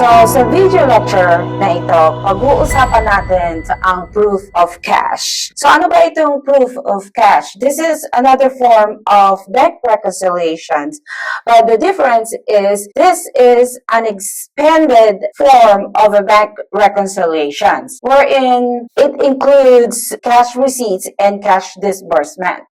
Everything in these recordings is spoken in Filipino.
So, sa video lecture na ito, pag-uusapan natin ang proof of cash. So, ano ba itong proof of cash? This is another form of bank reconciliations. But the difference is, this is an expanded form of a bank reconciliations, wherein it includes cash receipts and cash disbursement.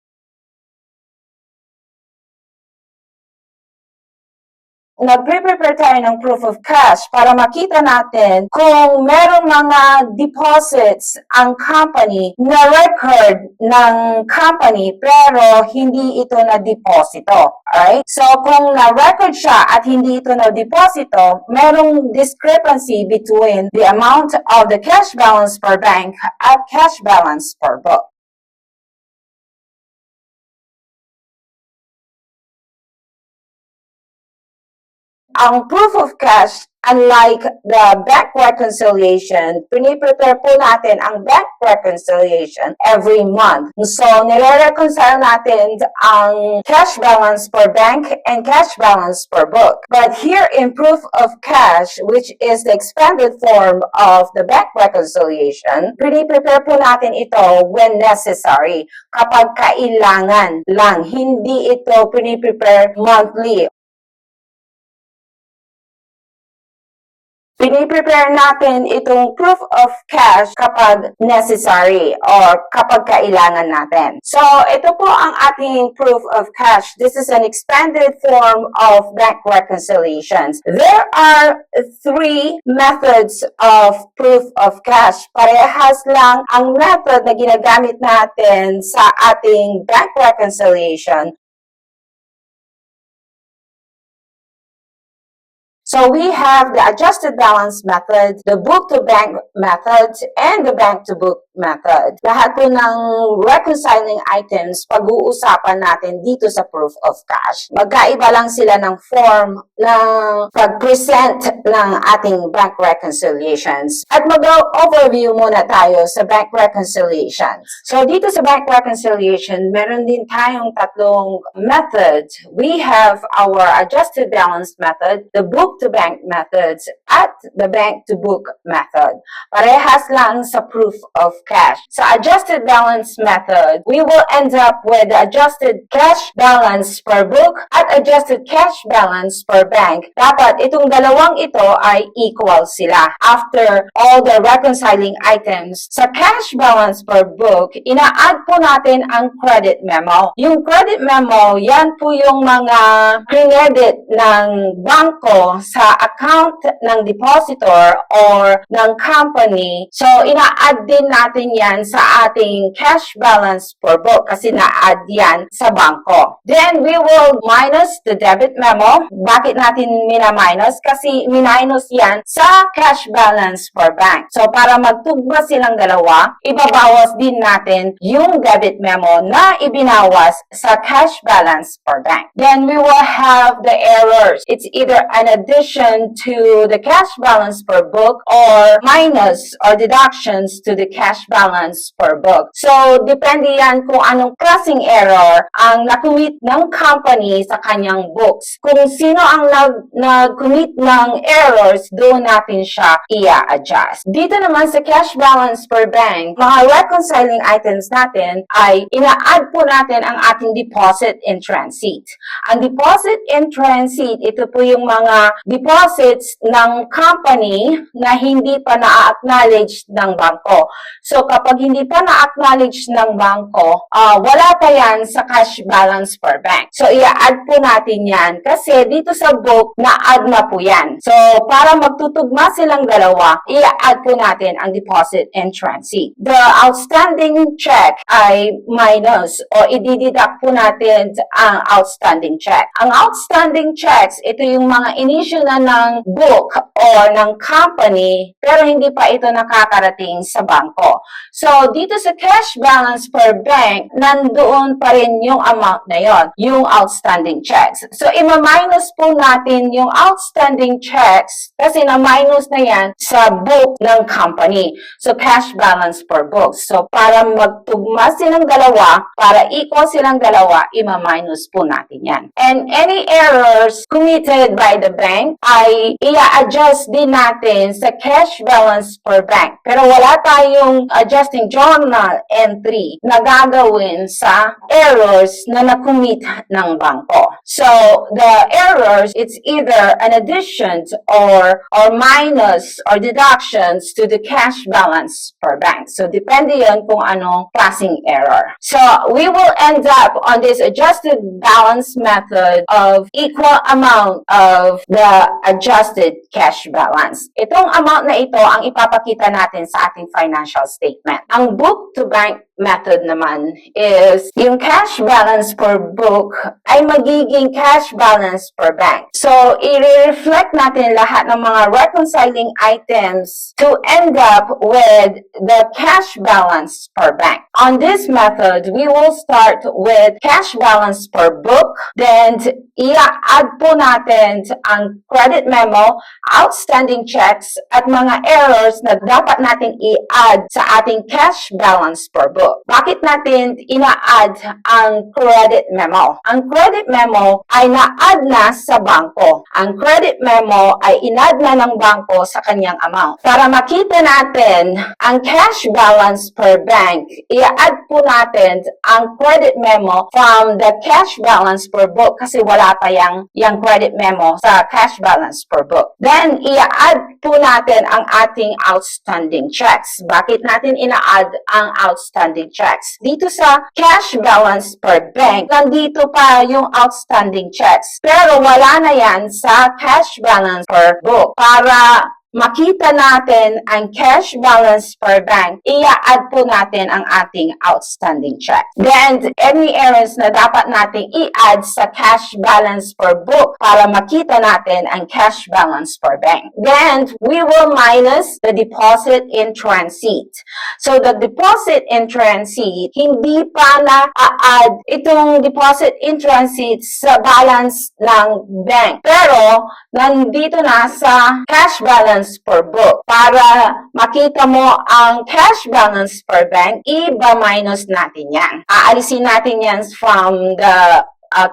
Nagpre-prepare tayo ng proof of cash para makita natin kung merong mga deposits ang company na record ng company pero hindi ito na-deposito. Alright? So, kung na-record siya at hindi ito na-deposito, merong discrepancy between the amount of the cash balance per bank at cash balance per book. Ang proof of cash, unlike the bank reconciliation, piniprepare po natin ang bank reconciliation every month. So, nire-reconcile natin ang cash balance per bank and cash balance per book. But here in proof of cash, which is the expanded form of the bank reconciliation, piniprepare po natin ito when necessary, kapag kailangan lang. Hindi ito piniprepare monthly. Piniprepare natin itong proof of cash kapag necessary or kapag kailangan natin. So, ito po ang ating proof of cash. This is an expanded form of bank reconciliations. There are three methods of proof of cash. Parehas lang ang method na ginagamit natin sa ating bank reconciliation. So we have the adjusted balance method, the book-to-bank method, and the bank-to-book method. Lahat po ng reconciling items, pag-uusapan natin dito sa proof of cash. Magkaiba lang sila ng form ng pag-present ng ating bank reconciliations. At mag-overview muna tayo sa bank reconciliations. So dito sa bank reconciliation, meron din tayong tatlong methods. We have our adjusted balance method, the book-to-bank methods, at the bank-to-book method. Parehas lang sa proof of cash. Sa adjusted balance method, we will end up with adjusted cash balance per book at adjusted cash balance per bank. Dapat itong dalawang ito ay equal sila. After all the reconciling items, sa cash balance per book, ina-add po natin ang credit memo. Yung credit memo, yan po yung mga credit ng banko sa account ng depositor or ng company. So, ina-add din natin yan sa ating cash balance per book kasi na-add yan sa banko. Then, we will minus the debit memo. Bakit natin mina-minus? Kasi minus yan sa cash balance per bank. So, para magtugma silang dalawa, ibabawas din natin yung debit memo na ibinawas sa cash balance per bank. Then, we will have the errors. It's either an addition to the cash balance per book or minus or deductions to the cash balance per book. So, depende yan kung anong klaseng error ang na-commit ng company sa kanyang books. Kung sino ang nag-commit ng errors, doon natin siya i-adjust. Dito naman sa cash balance per bank, mga reconciling items natin ay ina-add po natin ang ating deposit in transit. Ang deposit in transit, ito po yung mga deposits ng company na hindi pa na-acknowledge ng bangko. So, kapag hindi pa na-acknowledge ng bangko, wala pa yan sa cash balance per bank. So, i-add po natin yan kasi dito sa book, na-add na po yan. So, para magtutugma silang dalawa, i-add po natin ang deposit in transit. The outstanding check ay minus o i-deduct po natin ang outstanding check. Ang outstanding checks, ito yung mga initial na ng book or ng company pero hindi pa ito nakakarating sa bangko. So, dito sa cash balance per bank, nandoon pa rin yung amount na yon, yung outstanding checks. So, ima-minus po natin yung outstanding checks kasi na-minus na yan sa book ng company. So, cash balance per book. So, para magtugma silang dalawa, para equal silang dalawa, ima-minus po natin yan. And any errors committed by the bank ay i-adjust din natin sa cash balance per bank. Pero wala tayong adjusting journal entry na gagawin sa errors na na-commit ng bangko. So, the errors, it's either an addition or minus or deductions to the cash balance per bank. So, depende yun kung anong klaseng error. So, we will end up on this adjusted balance method of equal amount of the adjusted cash balance. Itong amount na ito ang ipapakita natin sa ating financial statement. Ang book to bank method naman is yung cash balance per book ay magiging cash balance per bank. So, i-reflect natin lahat ng mga reconciling items to end up with the cash balance per bank. On this method, we will start with cash balance per book. Then, i-add po natin ang credit memo, outstanding checks, at mga errors na dapat natin i-add sa ating cash balance per book. Bakit natin ina-add ang credit memo? Ang credit memo ay na-add na sa bangko. Ang credit memo ay in-add na ng bangko sa kanyang amount. Para makita natin ang cash balance per bank, i-add po natin ang credit memo from the cash balance per book kasi wala pa yung credit memo sa cash balance per book. Then, i-add po natin ang ating outstanding checks. Bakit natin ina-add ang outstanding checks? Dito sa cash balance per bank, nandito pa yung outstanding checks. Pero wala na yan sa cash balance per book. Para makita natin ang cash balance per bank, i-add po natin ang ating outstanding check. Then, any errors na dapat nating i-add sa cash balance per book para makita natin ang cash balance per bank. Then, we will minus the deposit in transit. So, the deposit in transit, hindi pa na-add itong deposit in transit sa balance ng bank. Pero, nandito na sa cash balance per book. Para makita mo ang cash balance per bank, iba-minus natin yan. Aalisin natin yan from the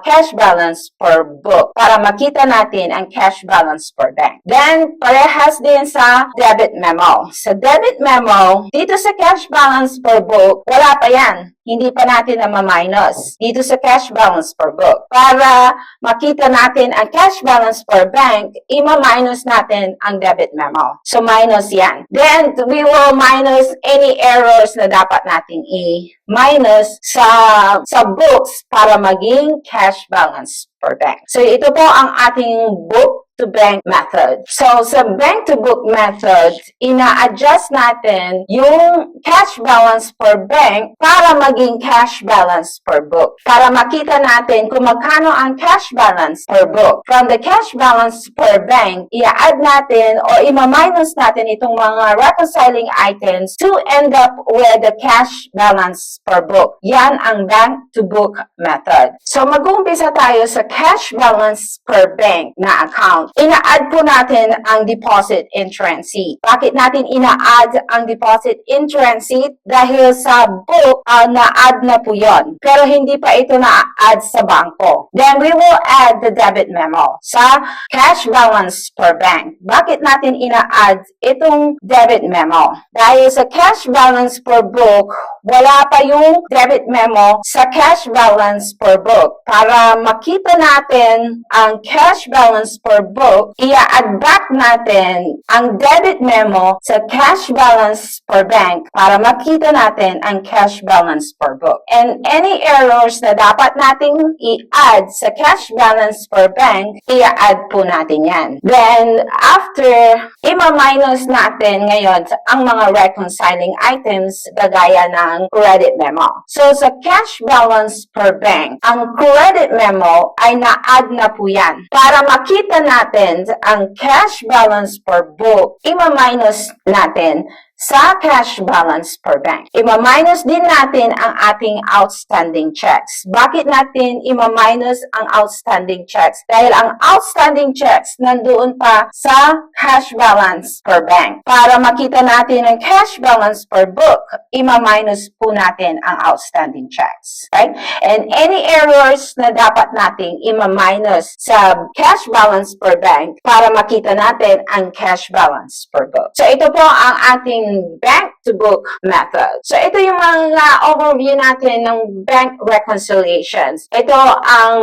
cash balance per book para makita natin ang cash balance per bank. Then, parehas din sa debit memo. Sa debit memo, dito sa cash balance per book, wala pa yan. Hindi pa natin na ma-minus dito sa cash balance per book. Para makita natin ang cash balance per bank, ima-minus natin ang debit memo. So, minus yan. Then, we will minus any errors na dapat nating i-minus sa books para maging cash balance per bank. So, ito po ang ating book to bank method. So, sa bank to book method, ina-adjust natin yung cash balance per bank para maging cash balance per book. Para makita natin kung magkano ang cash balance per book. From the cash balance per bank, i-add natin o ima-minus natin itong mga reconciling items to end up with the cash balance per book. Yan ang bank to book method. So, mag-uumpisa tayo sa cash balance per bank na account. Ina-add po natin ang deposit in transit. Bakit natin ina-add ang deposit in transit? Dahil sa book, na-add na po yon. Pero hindi pa ito na-add sa bangko. Then we will add the debit memo sa cash balance per bank. Bakit natin ina-add itong debit memo? Dahil sa cash balance per book, wala pa yung debit memo sa cash balance per book. Para makita natin ang cash balance per book, i-add back natin ang debit memo sa cash balance per bank para makita natin ang cash balance per book. And any errors na dapat nating i-add sa cash balance per bank, i-add po natin yan. Then, after, ima-minus natin ngayon ang mga reconciling items gagaya ng credit memo. So, sa cash balance per bank, ang credit memo ay na-add na po yan. Para makita natin ang cash balance per book, ima-minus natin sa cash balance per bank. Ima-minus din natin ang ating outstanding checks. Bakit natin ima-minus ang outstanding checks? Dahil ang outstanding checks nandoon pa sa cash balance per bank. Para makita natin ang cash balance per book, ima-minus po natin ang outstanding checks. Right? And any errors na dapat nating ima-minus sa cash balance per bank para makita natin ang cash balance per book. So ito po ang ating bank to book method. So ito yung mga overview natin ng bank reconciliations. Ito ang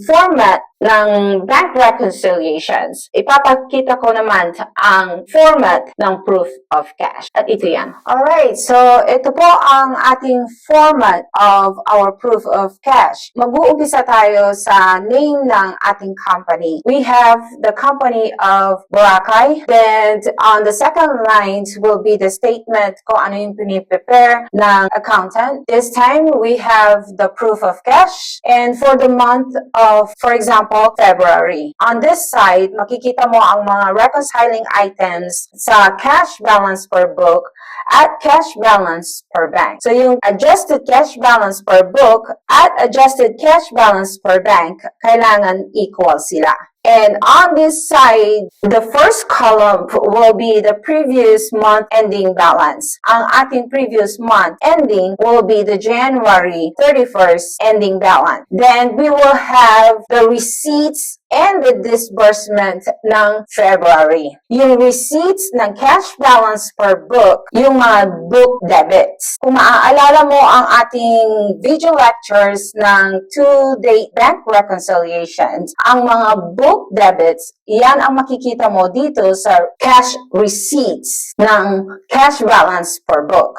format ng bank reconciliations. Ipapakita ko naman ang format ng proof of cash. At ito yan. Alright, so ito po ang ating format of our proof of cash. Mag-uumpisa tayo sa name ng ating company. We have the company of Boracay. Then on the second line will be the statement kung ano yung piniprepare ng accountant. This time, we have the proof of cash. And for the month of, for example, February. On this side, makikita mo ang mga reconciling items sa cash balance per book at cash balance per bank. So yung adjusted cash balance per book at adjusted cash balance per bank, kailangan equal sila. And on this side, the first column will be the previous month ending balance. Ang ating previous month ending will be the January 31st ending balance. Then we will have the receipts and the disbursement ng February. Yung receipts ng cash balance per book, yung mga book debits. Kung maaalala mo ang ating video lectures ng 2-date bank reconciliations, ang mga book debits, yan ang makikita mo dito sa cash receipts ng cash balance per book.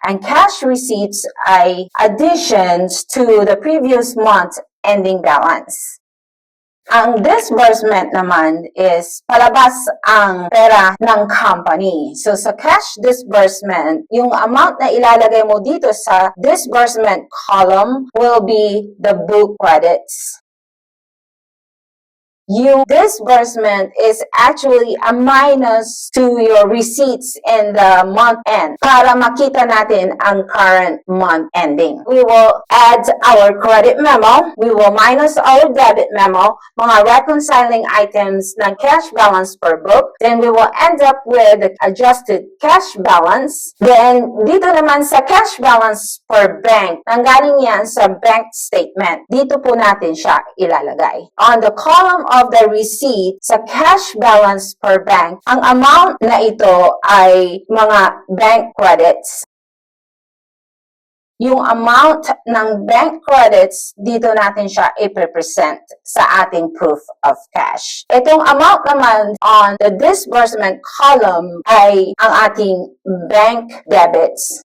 And cash receipts ay additions to the previous month ending balance. Ang disbursement naman is palabas ang pera ng company. So sa cash disbursement, yung amount na ilalagay mo dito sa disbursement column will be the book credits. Yung disbursement is actually a minus to your receipts in the month end para makita natin ang current month ending. We will add our credit memo. We will minus our debit memo, mga reconciling items ng cash balance per book. Then we will end up with the adjusted cash balance. Then dito naman sa cash balance per bank, nanggaling yan sa bank statement. Dito po natin siya ilalagay. On the column of the receipt sa cash balance per bank, ang amount na ito ay mga bank credits. Yung amount ng bank credits, dito natin siya i-present sa ating proof of cash. Itong amount naman on the disbursement column ay ang ating bank debits.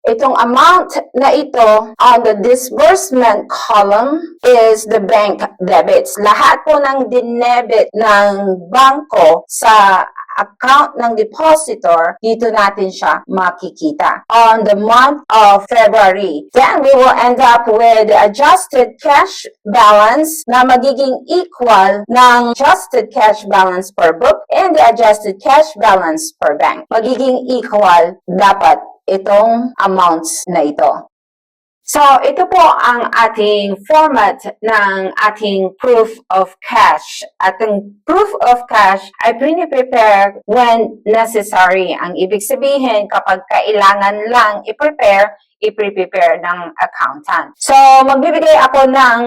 Itong amount na ito on the disbursement column is the bank debits. Lahat po ng dinebit ng bangko sa account ng depositor, dito natin siya makikita. On the month of February, then we will end up with the adjusted cash balance na magiging equal ng adjusted cash balance per book and the adjusted cash balance per bank. Magiging equal dapat itong amounts na ito. So, ito po ang ating format ng ating proof of cash. At ang proof of cash ay prepare when necessary. Ang ibig sabihin, kapag kailangan lang i-prepare ng accountant. So, magbibigay ako ng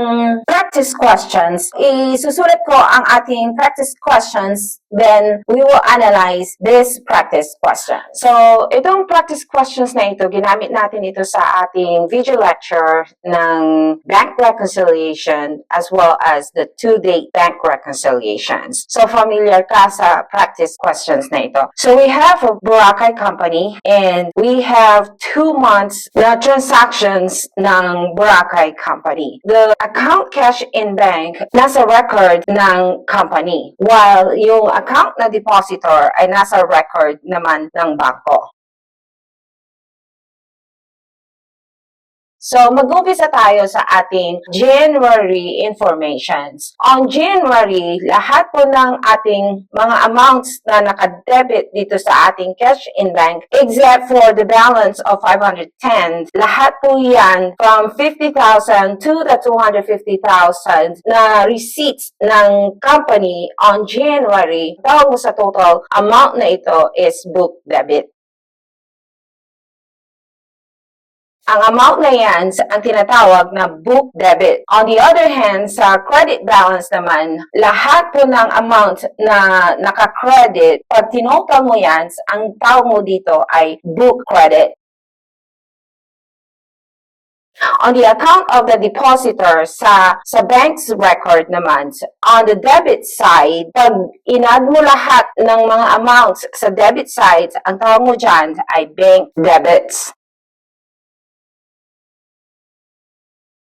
practice questions. Isusulat ko ang ating practice questions, then we will analyze this practice question. So, itong practice questions na ito, ginamit natin ito sa ating video lecture ng bank reconciliation as well as the 2-date bank reconciliations. So, familiar ka sa practice questions na ito. So, we have a Boracay company and we have 2 months na transactions ng Boracay company. The account cash in bank nasa record ng company, while yung account na depositor ay nasa record naman ng bangko. So, mag-umpisa tayo sa ating January informations. On January, lahat po ng ating mga amounts na nakadebit dito sa ating cash in bank, except for the balance of 510, lahat po yan from 50,000 to the 250,000 na receipts ng company on January. Tawag mo sa total amount na ito is book debit. Ang amount na yan ang tinatawag na book debit. On the other hand, sa credit balance naman, lahat po ng amount na naka-credit, pag tinotal mo yan, ang tawag mo dito ay book credit. On the account of the depositor, sa bank's record naman, on the debit side, pag inad mo lahat ng mga amounts sa debit side, ang tawag mo dyan ay bank debits.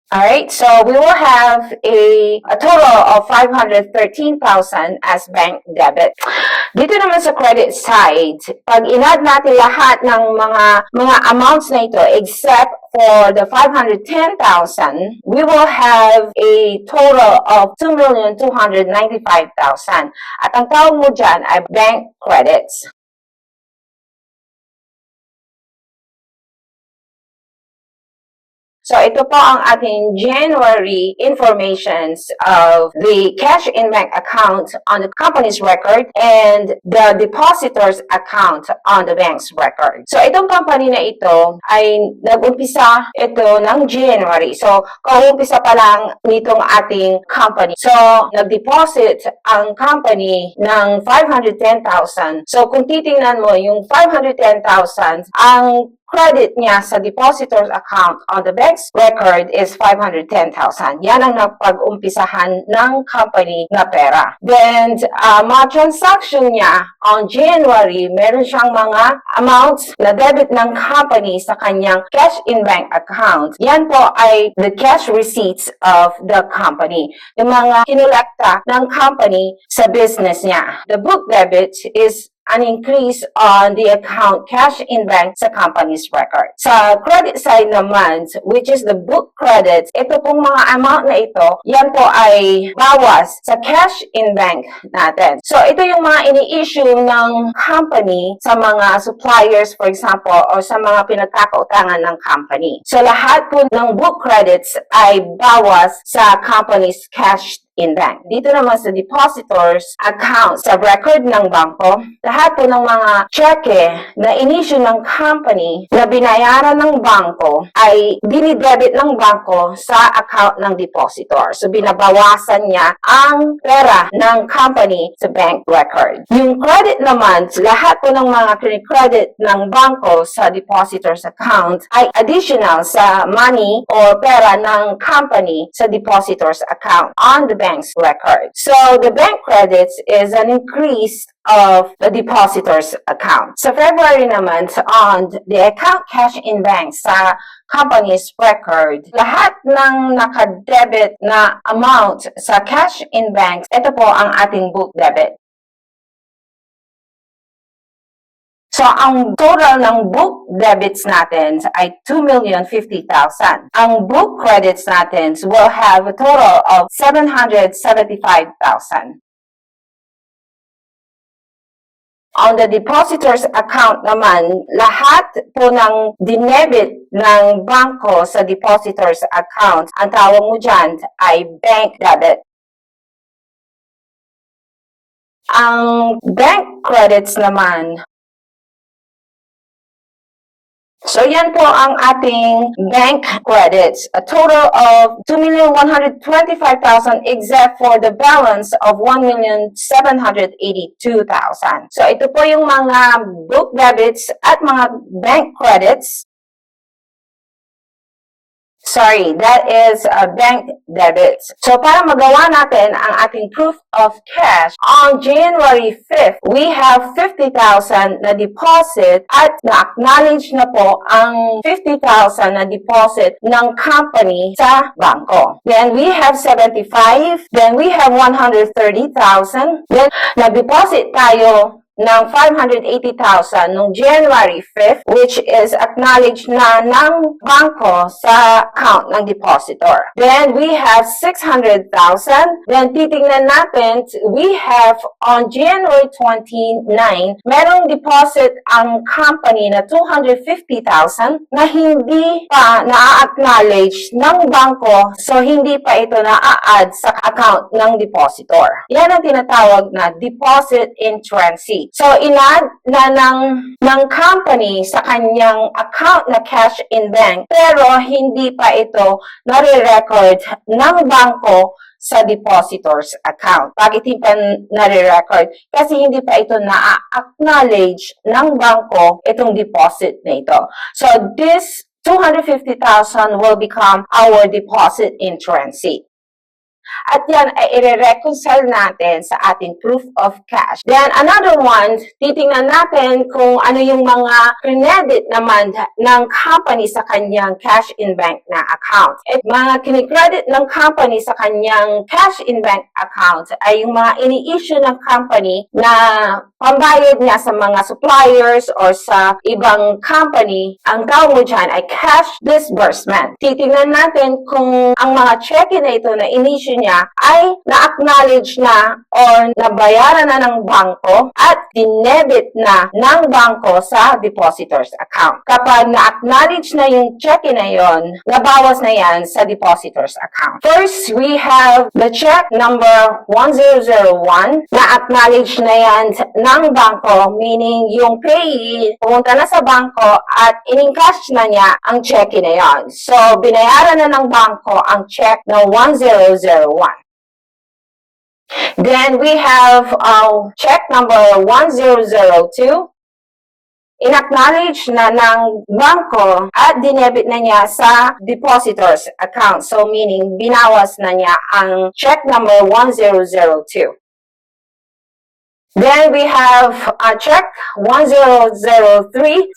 Alright, so we will have a total of 513,000 as bank debit. Dito naman sa credit side, pag inad natin lahat ng mga amounts na ito except for the 510,000, we will have a total of 2,295,000. At ang tawag mo dyan ay bank credits. So, ito po ang ating January informations of the cash in bank account on the company's record and the depositor's account on the bank's record. So, itong company na ito ay nag-umpisa ito ng January. So, kaumpisa pa lang nitong ating company. So, nag-deposit ang company ng 510,000. So, kung titingnan mo yung 510,000, ang credit niya sa depositor's account on the bank's record is 510,000. Yan ang napag-umpisahan ng company na pera. Then, mga transaction niya on January, meron siyang mga amounts na debit ng company sa kanyang cash in bank account. Yan po ay the cash receipts of the company. Yung mga kinolekta ng company sa business niya. The book debit is an increase on the account cash in bank sa company's record. Sa credit side naman, which is the book credits, ito pong mga amount na ito, yan po ay bawas sa cash in bank natin. So, ito yung mga ini-issue ng company sa mga suppliers, for example, or sa mga pinagkakautangan ng company. So, lahat po ng book credits ay bawas sa company's cash in bank. Dito naman sa depositors account sa record ng bangko, lahat po ng mga cheque na inisyu ng company na binayaran ng bangko ay dinidebit ng bangko sa account ng depositor. So, binabawasan niya ang pera ng company sa bank record. Yung credit naman, lahat po ng mga credit ng bangko sa depositor's account ay additional sa money or pera ng company sa depositor's account on the bank's record. So, the bank credits is an increase of the depositor's account. Sa February naman, on the account cash in bank sa company's record, lahat ng nakadebit na amount sa cash in bank, ito po ang ating book debit. So, ang total ng book debits natin ay 2,050,000. Ang book credits natin will have a total of 775,000. On the depositor's account naman, lahat po ng dinebit ng bangko sa depositor's account, ang tawag mo dyan ay bank debit. Ang bank credits naman, so, yan po ang ating bank credits. A total of 2,125,000 except for the balance of 1,782,000. So, ito po yung mga book debits at mga bank credits. Sorry, that is a bank debit. So, para magawa natin ang ating proof of cash, on January 5th, we have 50,000 na deposit at na-acknowledge na po ang 50,000 na deposit ng company sa bangko. Then, we have 75. Then, we have 130,000. Then, nag-deposit tayo ng 580,000 noong January 5th, which is acknowledged na ng bangko sa account ng depositor. Then we have 600,000. Then titingnan natin, we have on January 29, merong deposit ang company na 250,000 na hindi pa na-acknowledge ng bangko, so hindi pa ito na-add sa account ng depositor. Yan ang tinatawag na deposit in transit. So, in-add na ng company sa kanyang account na cash in bank, pero hindi pa ito nare-record ng bangko sa depositor's account. Bakit hindi pa nare-record? Kasi hindi pa ito na-acknowledge ng bangko itong deposit na ito. So, this 250,000 will become our deposit in transit. At yan ay i-reconcile natin sa ating proof of cash. Then, another one, titingnan natin kung ano yung mga credit naman ng company sa kanyang cash in bank na account. At mga kinikredit ng company sa kanyang cash in bank account ay yung mga ini-issue ng company na pambayad niya sa mga suppliers or sa ibang company. Ang tawag mo dyan ay cash disbursement. Titingnan natin kung ang mga cheque na ito na in-issue niya ay na-acknowledge na or nabayaran na ng bangko at dinebit na ng bangko sa depositor's account. Kapag na-acknowledge na yung cheque na yon, nabawas na yan sa depositor's account. First, we have the check number 1001. Na-acknowledge na yan ng bangko, meaning yung payee pumunta na sa bangko at in-encash na niya ang cheque na yon. So, binayaran na ng bangko ang check na 1001. Then we have check number 1002. In-acknowledge na ng bangko at dinebit na niya sa depositor's account. So, meaning, binawas na niya ang check number 1002. Then we have check 1003.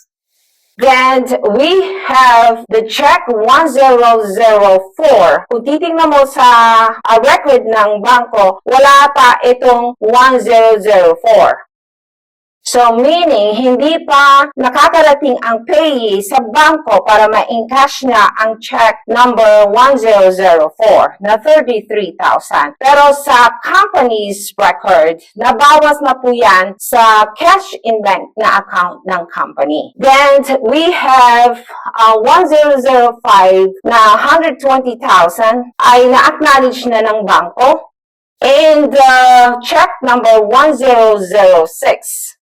Then we have the check 1004. Kung titingnan mo sa record ng bangko, wala pa itong 1004. So, meaning, hindi pa nakakarating ang payee sa bangko para ma-encash niya ang check number 1004 na 33,000. Pero sa company's record, nabawas na po yan sa cash in bank na account ng company. Then, we have 1005 na 120,000 ay na-acknowledge na ng bangko. And check number 1006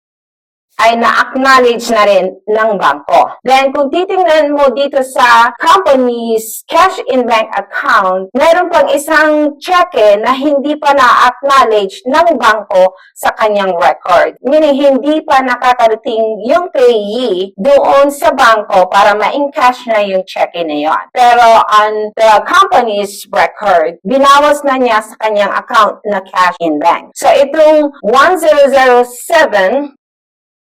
ay na-acknowledge na rin ng bangko. Then, kung titingnan mo dito sa company's cash in bank account, meron pang isang cheque na hindi pa na-acknowledge ng bangko sa kanyang record. Meaning, hindi pa nakakarating yung payee doon sa bangko para ma-encash na yung cheque na yon. Pero on the company's record, binawas na niya sa kanyang account na cash in bank. So, itong 1007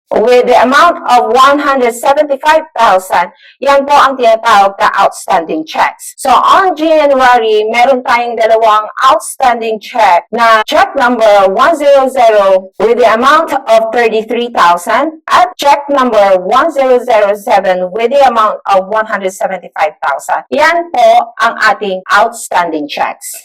with the amount of 175,000, yan po ang tinatawag na outstanding checks. So, on January, meron tayong dalawang outstanding check na check number 100 with the amount of 33,000 at check number 1007 with the amount of 175,000. Yan po ang ating outstanding checks.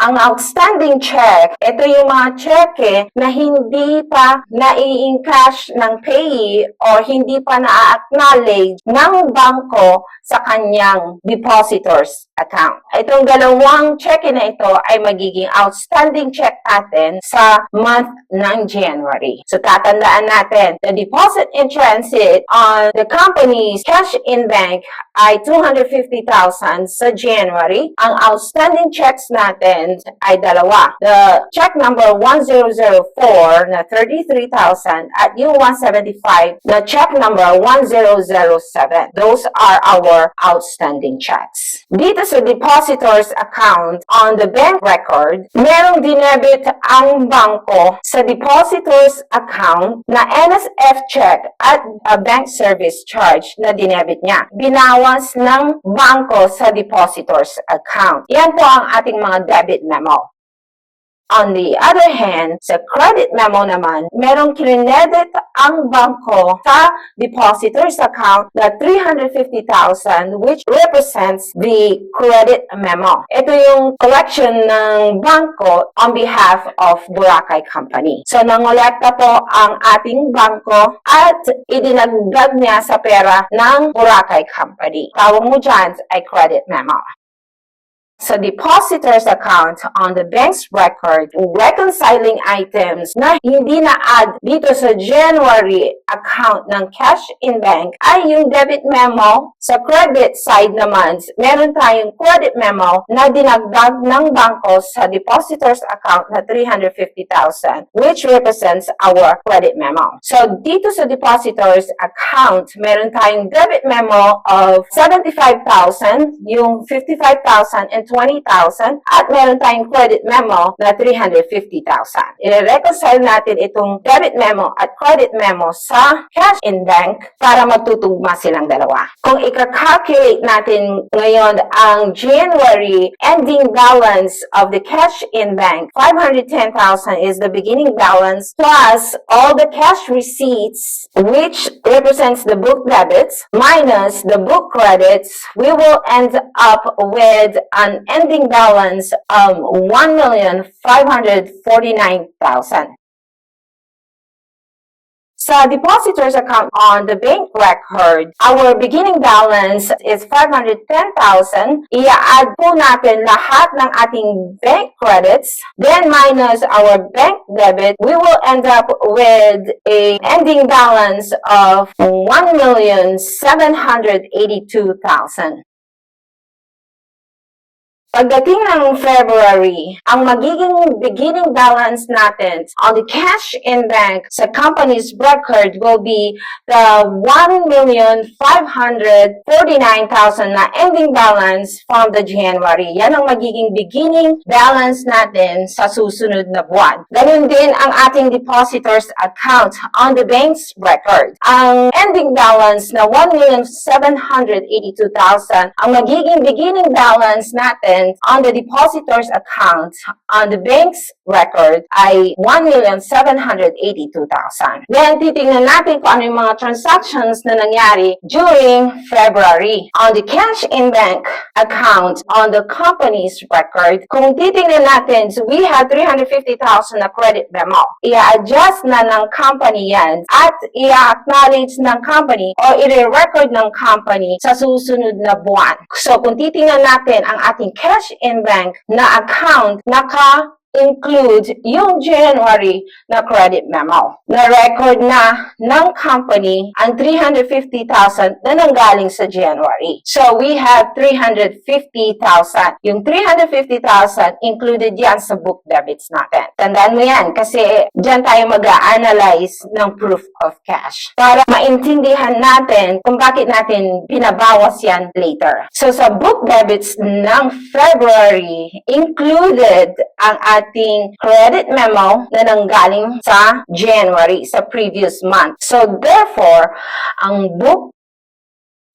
Ang outstanding check, ito yung mga cheque na hindi pa nai-encash ng payee or hindi pa na-acknowledge ng bangko sa kanyang depositor's account. Itong dalawang cheque na ito ay magiging outstanding check natin sa month ng January. So, tatandaan natin, the deposit in transit on the company's cash in bank ay 250,000 sa January. Ang outstanding checks natin ay dalawa. The check number 1004 na 33,000 at yung 175 na check number 1007. Those are our outstanding checks. Dito sa depositor's account on the bank record, merong dinebit ang bangko sa depositor's account na NSF check at a bank service charge na dinebit niya. Binawas ng bangko sa depositor's account. Yan po ang ating mga debit memo. On the other hand, sa credit memo naman, merong kinedit ang bangko sa depositor's account na 350,000 which represents the credit memo. Ito yung collection ng bangko on behalf of Boracay Company. So, nangolekta po ang ating bangko at idinagdag niya sa pera ng Boracay Company. Tawag mo dyan ay credit memo. Sa depositor's account on the bank's record, reconciling items na hindi na-add dito sa January account ng cash in bank ay yung debit memo. Sa credit side naman, meron tayong credit memo na dinagdag ng bangko sa depositor's account na 350,000 which represents our credit memo. So dito sa depositor's account, meron tayong debit memo of 75,000, yung 55,000 and 20,000 at meron tayong credit memo na 350,000. I-reconcile natin itong debit memo at credit memo sa cash in bank para magtutugma silang dalawa. Kung i-calculate natin ngayon ang January ending balance of the cash in bank, 510,000 is the beginning balance plus all the cash receipts which represents the book debits minus the book credits, we will end up with an ending balance of 1,549,000. Sa depositor's account on the bank record, our beginning balance is 510,000. I-add po natin lahat ng ating bank credits, then minus our bank debit, we will end up with a ending balance of 1,782,000. Pagdating ng February, ang magiging beginning balance natin on the cash in bank sa company's record will be the 1,549,000 na ending balance from the January. Yan ang magiging beginning balance natin sa susunod na buwan. Ganun din ang ating depositor's account on the bank's record. Ang ending balance na 1,782,000 ang magiging beginning balance natin on the depositor's account on the bank's record ay 1,782,000. Then, titingnan natin kung ano yung mga transactions na nangyari during February. On the cash in bank account on the company's record, kung titingnan natin, so we have 350,000 na credit memo. I-adjust na ng company yan at i-acknowledge ng company o i-record ng company sa susunod na buwan. So, kung titingnan natin ang ating cash in bank na account, include yung January na credit memo. Na-record na ng company ang 350,000 na nanggaling sa January. So, we have 350,000. Yung 350,000 included yan sa book debits natin. Tandaan mo yan kasi dyan tayo mag-a-analyze ng proof of cash para maintindihan natin kung bakit natin binabawas yan later. So, sa book debits ng February, included ang ating credit memo na nanggaling sa January, sa previous month. So, therefore, ang book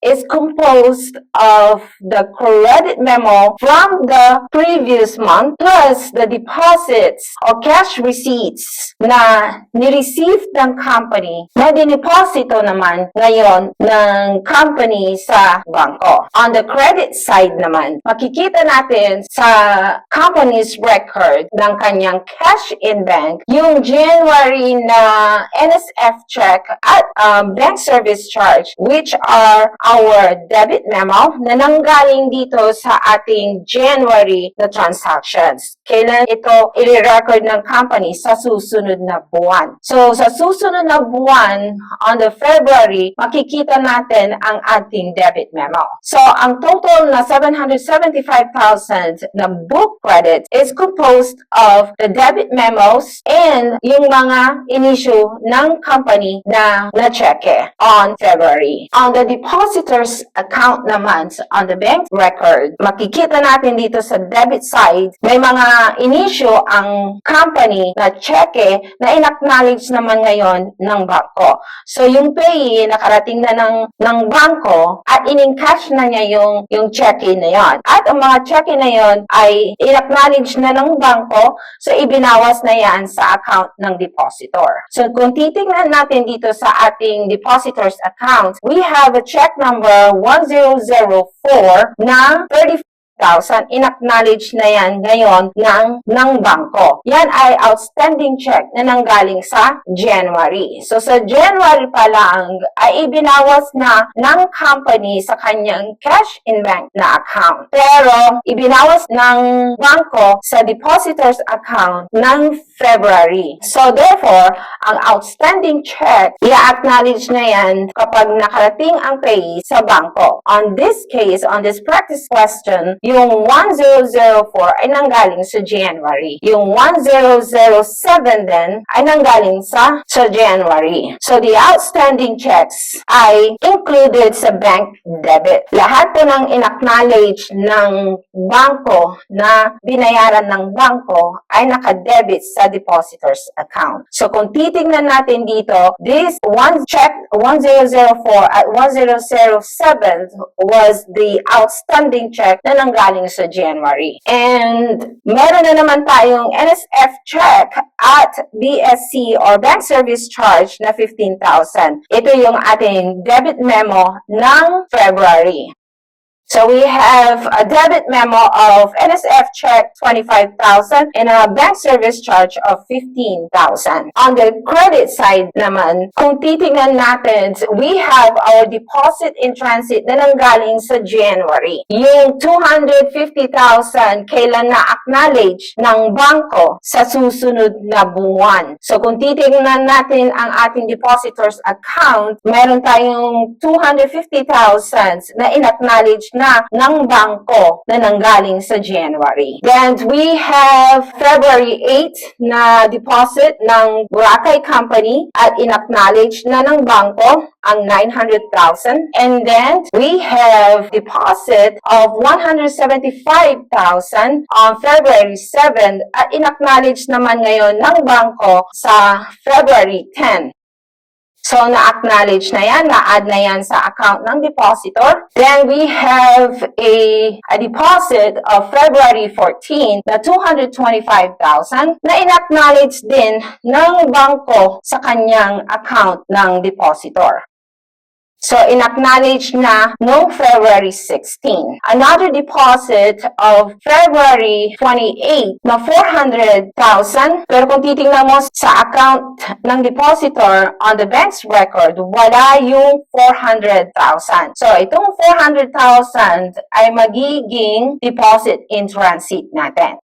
is composed of the credit memo from the previous month plus the deposits or cash receipts na ni-receive ng company na dineposito naman ngayon ng company sa bangko. On the credit side naman, makikita natin sa company's record ng kanyang cash in bank yung January na NSF check at bank service charge which are our debit memo na nanggaling dito sa ating January na transactions. Kailan ito i-record ng company sa susunod na buwan. So, sa susunod na buwan, on the February, makikita natin ang ating debit memo. So, ang total na 775,000 na book credit is composed of the debit memos and yung mga in-issue ng company na na-cheque on February. On the deposit depositor's account naman on the bank record, makikita natin dito sa debit side, may mga inisyo ang company na cheque na in-acknowledge naman ngayon ng bangko. So, yung payee, nakarating na ng bangko at in-encash na niya yung cheque na yon. At ang mga cheque na yon ay in-acknowledge na ng bangko, so ibinawas na yan sa account ng depositor. So, kung titingnan natin dito sa ating depositor's account, we have a check number 1004 na 30,000. In-acknowledge na yan ngayon ng bangko. Yan ay outstanding check na nanggaling sa January. So, sa January pa lang, ay ibinawas na ng company sa kanyang cash in bank na account. Pero, ibinawas ng bangko sa depositor's account ng February. So, therefore, ang outstanding check, i-acknowledge na yan kapag nakarating ang payee sa bangko. On this case, on this practice question, yung 1004 ay nanggaling sa January. Yung 1007 din ay nanggaling sa January. So, the outstanding checks ay included sa bank debit. Lahat po ng in-acknowledge ng bangko na binayaran ng bangko ay nakadebit sa depositor's account. So, kung titingnan natin dito, this one check 1004 at 1007 was the outstanding check na nanggaling sa January. And meron na naman tayong NSF check at BSC or Bank Service Charge na 15,000. Ito yung ating debit memo ng February. So we have a debit memo of NSF check 25,000 and a bank service charge of 15,000. On the credit side naman, kung titingnan natin, we have our deposit in transit na nanggaling sa January. Yung 250,000 kailan na-acknowledge ng bangko sa susunod na buwan. So kung titingnan natin ang ating depositor's account, meron tayong 250,000 na in-acknowledge na ng bangko na nanggaling sa January. Then we have February 8 na deposit ng Boracay Company at in-acknowledge na ng bangko ang 900,000. And then we have deposit of 175,000 on February 7 at in-acknowledge naman ngayon ng bangko sa February 10. So, na-acknowledge na yan, na-add na yan sa account ng depositor. Then, we have a deposit of February 14 na 225,000 na in-acknowledge din ng bangko sa kanyang account ng depositor. So, in-acknowledge na noong February 16. Another deposit of February 28 na 400,000. Pero kung titingnan mo sa account ng depositor on the bank's record, wala yung 400,000. So, itong 400,000 ay magiging deposit in transit natin.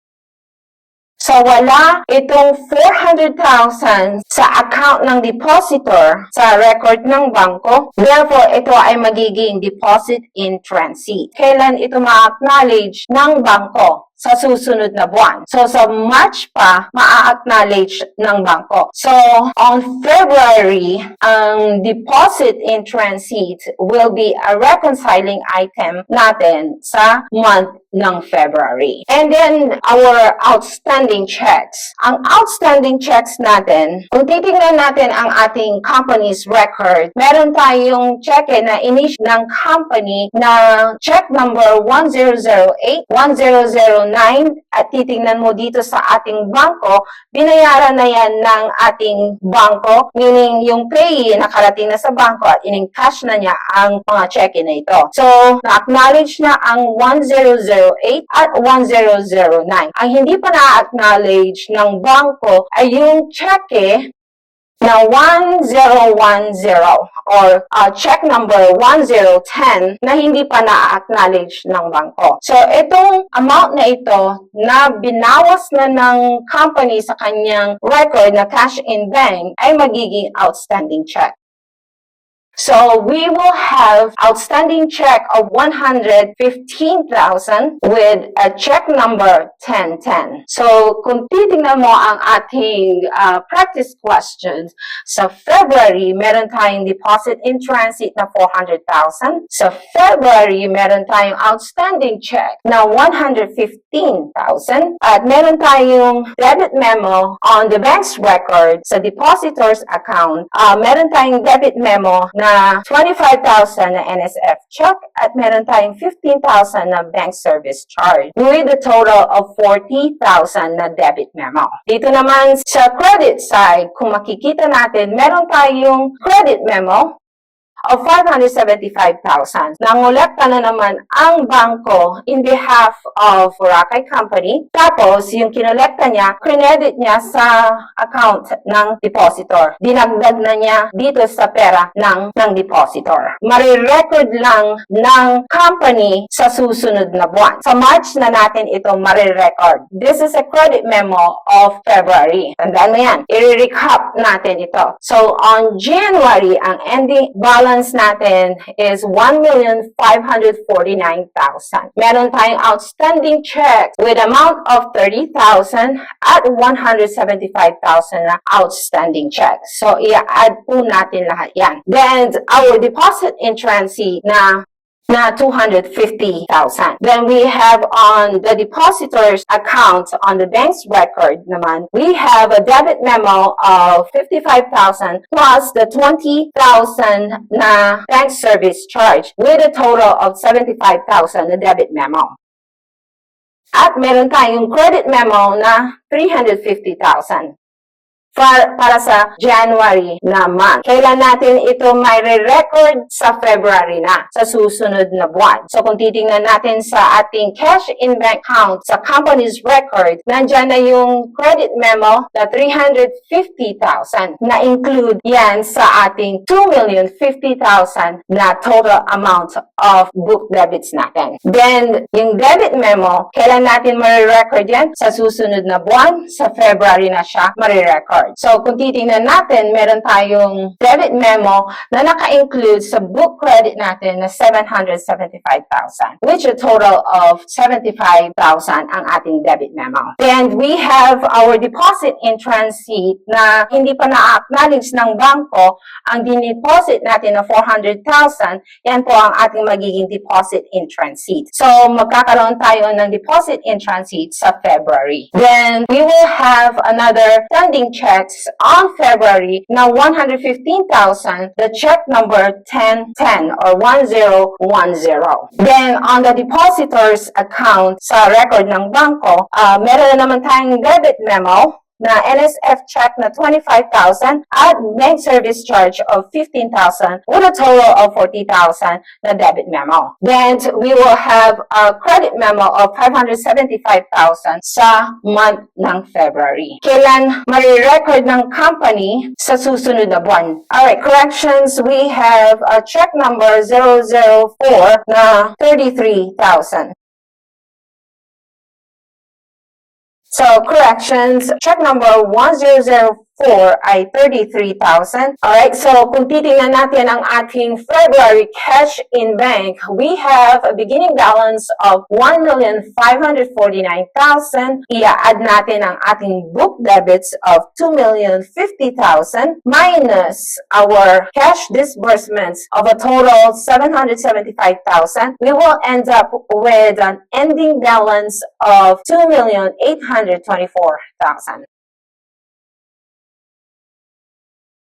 So, wala itong 400,000 sa account ng depositor sa record ng bangko. Therefore, ito ay magiging deposit in transit. Kailan ito ma-acknowledge ng bangko? Sa susunod na buwan. So, sa March pa, ma-acknowledge ng bangko. So, on February, ang deposit in transit will be a reconciling item natin sa month ng February. And then, our outstanding checks. Ang outstanding checks natin, kung titingnan natin ang ating company's record, meron tayong check na inish ng company na check number 1008, 1009, at titingnan mo dito sa ating bangko, binayaran na yan ng ating bangko, meaning yung payee nakarating na sa bangko at in-encash na niya ang mga check na ito. So, na-acknowledge na ang 1008 at 1009. Ang hindi pa na-acknowledge ng bangko ay yung check na 1010 or check number 1010 na hindi pa na-acknowledge ng bangko. So, itong amount na ito na binawas na ng company sa kanyang record na cash in bank ay magiging outstanding check. So we will have outstanding check of 115,000 with a check number 1010. So kung titingnan mo ang ating practice questions, sa February, meron tayong deposit in transit na 400,000. Sa February, meron tayong outstanding check na 115,000. At meron tayong debit memo on the bank's record sa depositor's account. Meron tayong debit memo na 25,000 na NSF check at meron tayong 15,000 na bank service charge with a total of 40,000 na debit memo. Dito naman sa credit side, kung makikita natin, meron tayong credit memo of 575,000. Nangolekta na naman ang bangko in behalf of Boracay Company. Tapos, yung kinolekta niya, credit niya sa account ng depositor. Dinagdag na niya dito sa pera ng depositor. Marirecord lang ng company sa susunod na buwan. Sa March na natin ito marirecord. This is a credit memo of February. Tandaan mo yan. I-recap natin ito. So, on January, ang ending balance natin is 1,549,000. Meron tayong outstanding check with amount of 30,000 at 175,000 na outstanding check. So, i-add po natin lahat yan. Then, our deposit in transit na 250,000. Then we have on the depositor's account on the bank's record naman, we have a debit memo of 55,000 plus the 20,000 na bank service charge with a total of 75,000 na debit memo. At meron tayong credit memo na 350,000. Para sa January na month. Kailan natin ito may re-record sa February na, sa susunod na buwan. So kung titingnan natin sa ating cash in bank account sa company's record, nandyan na yung credit memo na 350,000 na include yan sa ating 2,050,000 na total amount of book debits natin. Then, yung debit memo, kailan natin may-record yan? Sa susunod na buwan, sa February na siya may-record. So, kung titingnan natin, meron tayong debit memo na naka-include sa book credit natin na 775,000, which a total of 75,000 ang ating debit memo. And we have our deposit in transit na hindi pa na-acknowledge ng bangko. Ang dineposit natin na 400,000, yan po ang ating magiging deposit in transit. So, magkakaroon tayo ng deposit in transit sa February. Then, we will have another standing checks on February na 115,000, the check number 1010 or 1010. Then, on the depositor's account sa record ng bangko, meron na naman tayong debit memo na NSF check na 25,000 at bank service charge of 15,000 with a total of 40,000 na debit memo. Then, we will have a credit memo of 575,000 sa month ng February. Kailan marirecord ng company sa susunod na buwan? Alright, corrections, we have a check number 004 na 33,000. So, corrections, check number 1004 ay 33,000. Alright, so kung titingnan natin ang ating February cash in bank, we have a beginning balance of 1,549,000. I-add natin ang ating book debits of 2,050,000 minus our cash disbursements of a total 775,000. We will end up with an ending balance of 2,824,000.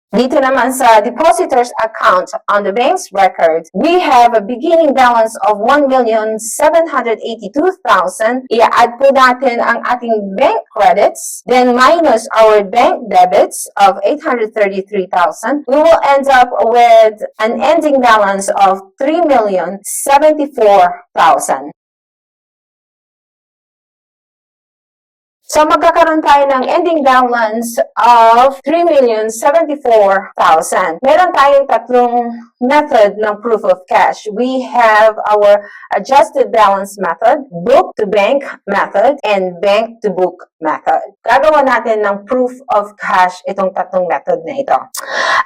Dito naman sa depositor's account on the bank's record, we have a beginning balance of 1,782,000. I-add po natin ang ating bank credits, then minus our bank debits of 833,000. We will end up with an ending balance of 3,074,000. So, magkakaroon tayo ng ending balance of 3,074,000. Meron tayong tatlong method ng proof of cash. We have our adjusted balance method, book to bank method, and bank to book method. Gagawa natin ng proof of cash itong tatlong method na ito.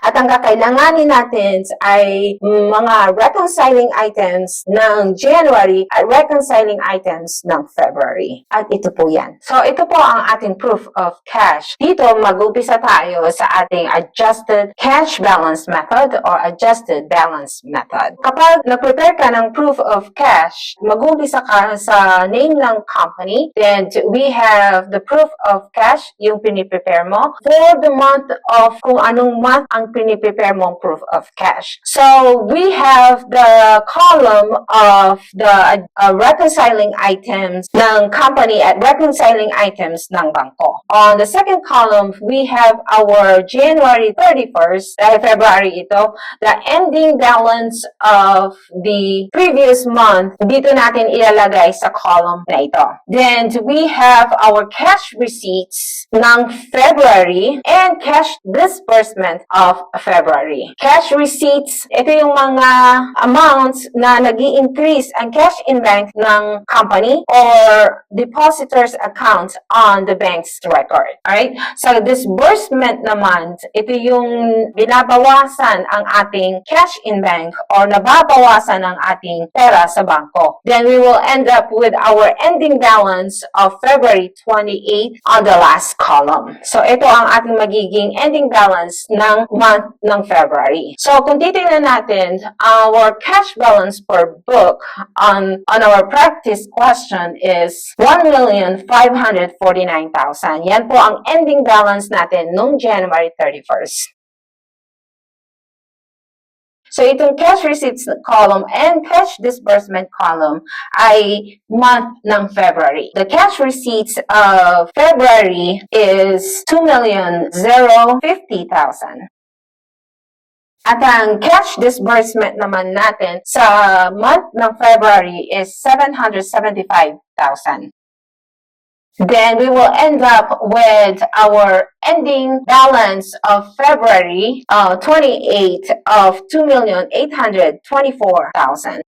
At ang kakailanganin natin ay mga reconciling items ng January at reconciling items ng February. At ito po yan. So, ito po ang ating proof of cash. Dito, mag-upisa tayo sa ating adjusted cash balance method or adjusted balance method. Kapag nag-prepare ka ng proof of cash, mag-upisa ka sa name ng company, then we have the proof of cash, yung piniprepare mo, for the month of kung anong month ang piniprepare mong proof of cash. So, we have the column of the reconciling items ng company at reconciling items ng bangko. On the second column, we have our January 31st, dahil February ito, the ending balance of the previous month, dito natin ilalagay sa column na ito. Then, we have our cash receipts ng February and cash disbursement of February. Cash receipts, ito yung mga amounts na nag-i-increase ang cash in bank ng company or depositors accounts on the bank's record. Alright? So, disbursement naman, ito yung binabawasan ang ating cash in bank or nababawasan ang ating pera sa bangko. Then, we will end up with our ending balance of February 28 on the last column. So, ito ang ating magiging ending balance ng month ng February. So, kung titingnan natin, our cash balance per book on our practice question is 1,549,000. Yan po ang ending balance natin noong January 31st. So, itong cash receipts column and cash disbursement column ay month ng February. The cash receipts of February is 2,050,000. At ang cash disbursement naman natin sa month ng February is 775,000. Then we will end up with our ending balance of February 28 of 2,824,000.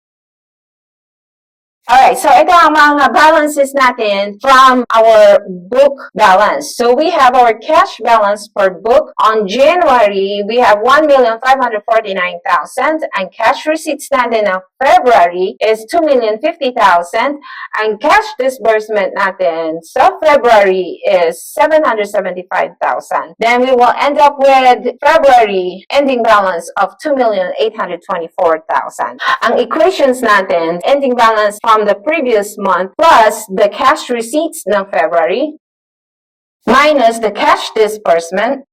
Alright, so ito ang mga balances natin from our book balance. So we have our cash balance per book. On January, we have 1,549,000. Ang cash receipts natin ng February is 2,050,000. Ang cash disbursement natin sa February is 775,000. Then we will end up with February ending balance of 2,824,000. Ang equations natin, ending balance from the previous month plus the cash receipts ng February minus the cash disbursement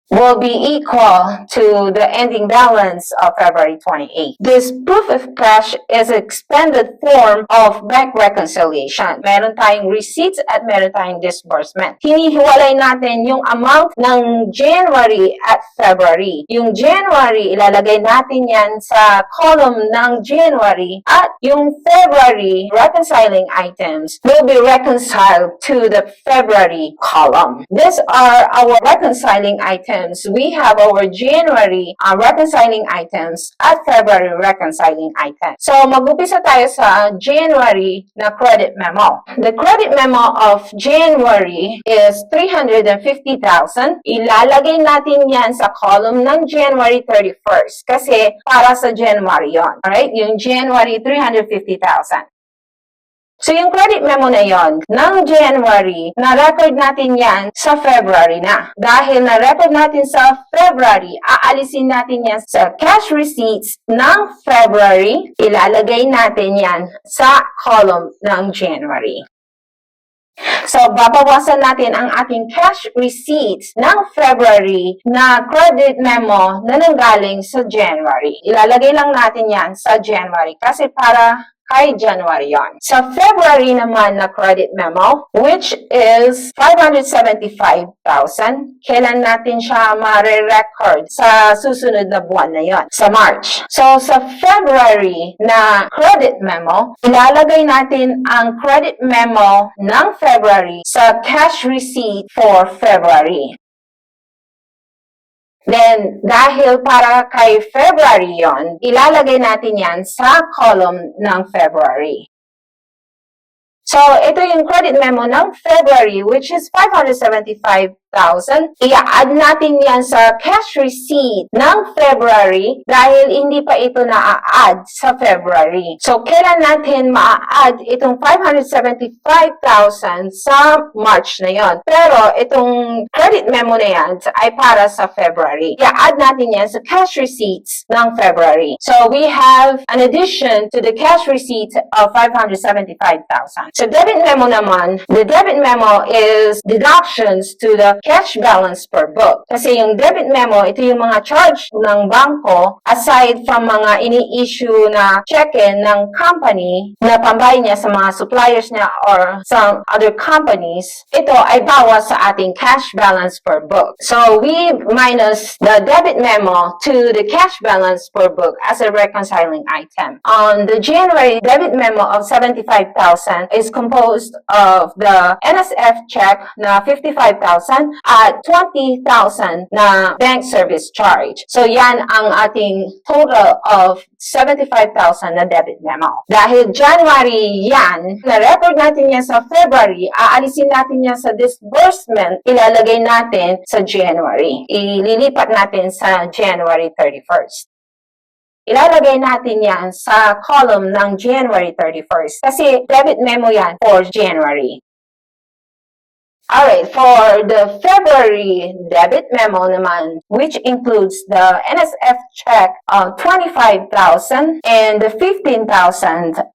will be equal to the ending balance of February 28. This proof of cash is an expanded form of bank reconciliation. Meron tayong receipts at meron tayong disbursement. Hinihiwalay natin yung amount ng January at February. Yung January, ilalagay natin yan sa column ng January at yung February reconciling items will be reconciled to the February column. These are our reconciling items. We have our January reconciling items at February reconciling items. So, mag-upisa tayo sa January na credit memo. The credit memo of January is 350,000. Ilalagay natin yan sa column ng January 31st kasi para sa January yon. Alright? Yung January 350,000. So, yung credit memo na yon ng January, na-record natin yan sa February na. Dahil na-record natin sa February, aalisin natin yan sa cash receipts ng February, ilalagay natin yan sa column ng January. So, babawasan natin ang ating cash receipts ng February na credit memo na nanggaling sa January. Ilalagay lang natin yan sa January kasi para kay January yon. Sa February naman na credit memo, which is 575,000, kailan natin siya ma-record sa susunod na buwan na yon? Sa March. So, sa February na credit memo, ilalagay natin ang credit memo ng February sa cash receipt for February. Then, dahil para kay February yon, ilalagay natin yan sa column ng February. So, ito yung credit memo ng February, which is 575,000. I-add natin yan sa cash receipt ng February dahil hindi pa ito na-add sa February. So, kailan natin ma-add itong 575,000 sa March na yon? Pero, itong credit memo na yan ay para sa February. I-add natin yan sa cash receipts ng February. So, we have an addition to the cash receipt of 575,000. So, debit memo naman, the debit memo is deductions to the cash balance per book. Kasi yung debit memo, ito yung mga charge ng bangko aside from mga ini-issue na check-in ng company na pambayad niya sa mga suppliers niya or some other companies. Ito ay bawas sa ating cash balance per book. So, we minus the debit memo to the cash balance per book as a reconciling item. On the January debit memo of 75,000 is composed of the NSF check na 55,000 at 20,000 na bank service charge. So, yan ang ating total of 75,000 na debit memo. Dahil January yan, na-record natin yan sa February, aalisin natin yan sa disbursement, ilalagay natin sa January. Ililipat natin sa January 31st. Ilalagay natin yan sa column ng January 31st kasi debit memo yan for January. Alright, for the February debit memo naman, which includes the NSF check of 25,000 and the 15,000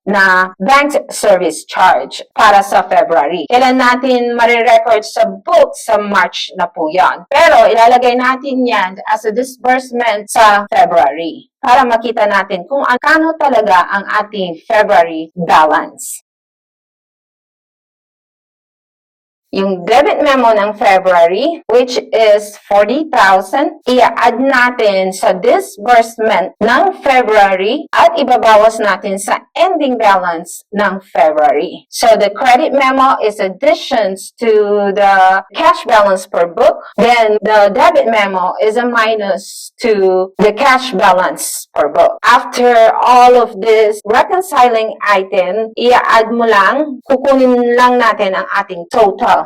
na bank service charge para sa February. Kailan natin marirecord sa book sa March na po yan. Pero ilalagay natin yan as a disbursement sa February para makita natin kung ano talaga ang ating February balance. Yung debit memo ng February, which is 40,000, i-add natin sa disbursement ng February at ibabawas natin sa ending balance ng February. So, the credit memo is additions to the cash balance per book. Then, the debit memo is a minus to the cash balance per book. After all of this reconciling item, i-add mo lang, kukunin lang natin ang ating total.